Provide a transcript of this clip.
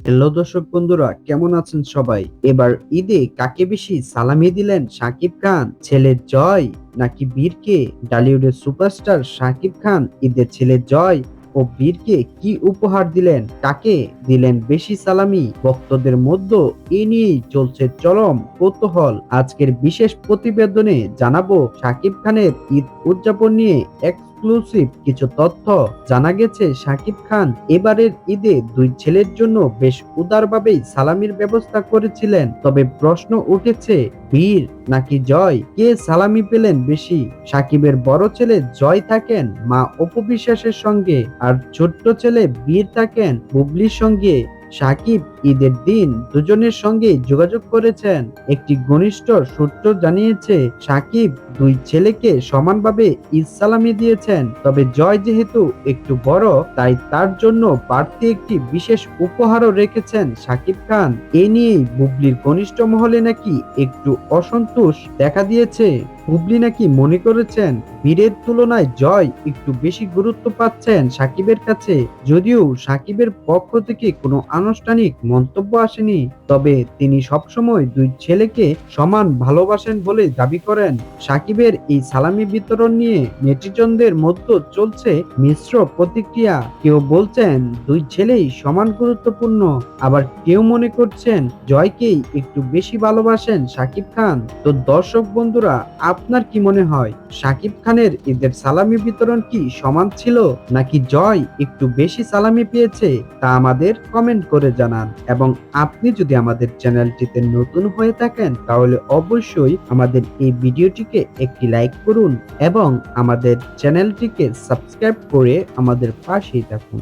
Hello দর্শক বন্ধুরা, কেমন আছেন সবাই? এবার ঈদে কাকে বেশি সালামি দিলেন শাকিব খান, ছেলে জয় নাকি বীরকে? টলিউডের সুপারস্টার শাকিব খান ঈদে ছেলে জয় ও বীরকে কি উপহার দিলেন, কাকে দিলেন বেশি সালামি? ভক্তদের মধ্যে এ নিয়েই চলছে চরম কৌতূহল। আজকের বিশেষ প্রতিবেদনে জানাবো শাকিব খানের ঈদ উদযাপন নিয়ে এক্সক্লুসিভ কিছু তথ্য। জানা গেছে শাকিব খান এবারের ঈদে দুই ছেলের জন্য বেশ উদারভাবেই সালামির ব্যবস্থা করেছিলেন। তবে প্রশ্ন উঠেছে, বীর নাকি জয়, কে সালামি পেলেন বেশি? সাকিবের বড় ছেলে জয় থাকেন মা অপু বিশ্বাসের সঙ্গে, আর ছোট্ট ছেলে বীর থাকেন বুবলির সঙ্গে। সাকিব ঈদের দিন দুজনের সঙ্গে যোগাযোগ করেছেন। একটি ঘনিষ্ঠ সূত্র জানিয়েছে সাকিব দুই ছেলেকে সমানভাবে ঈদ সালামি দিয়েছেন। তবে জয় যেহেতু একটু বড়, তাই তার জন্য বাড়তি একটি বিশেষ উপহারও রেখেছেন সাকিব খান। এ নিয়েই বুবলির ঘনিষ্ঠ মহলে নাকি একটু অসন্তোষ দেখা দিয়েছে। বুবলি নাকি মনে করেছেন বীরের তুলনায় জয় একটু বেশি গুরুত্ব পাচ্ছেন সাকিবের কাছে। যদিও সাকিবের পক্ষ থেকে কোনো আনুষ্ঠানিক মন্তব্য আসেনি, তবে তিনি সবসময় দুই ছেলেকে সমান ভালোবাসেন বলে দাবি করেন। সাকিবের এই সালামি বিতরণ নিয়ে নেটিজনদের মধ্যে চলছে মিশ্র প্রতিক্রিয়া। কেউ বলছেন দুই ছেলেই সমান গুরুত্বপূর্ণ, আবার কেউ মনে করছেন জয়কেই একটু বেশি ভালোবাসেন সাকিব খান। তো দর্শক বন্ধুরা, আপনার কি মনে হয় শাকিব খানের ঈদের সালামি বিতরণ কি সমান ছিল, নাকি জয় একটু বেশি সালামি পেয়েছে? তা আমাদের কমেন্ট করে জানান। এবং আপনি যদি আমাদের চ্যানেলটিতে নতুন হয়ে থাকেন তাহলে অবশ্যই আমাদের এই ভিডিওটিকে একটি লাইক করুন এবং আমাদের চ্যানেলটিকে সাবস্ক্রাইব করে আমাদের পাশেই থাকুন।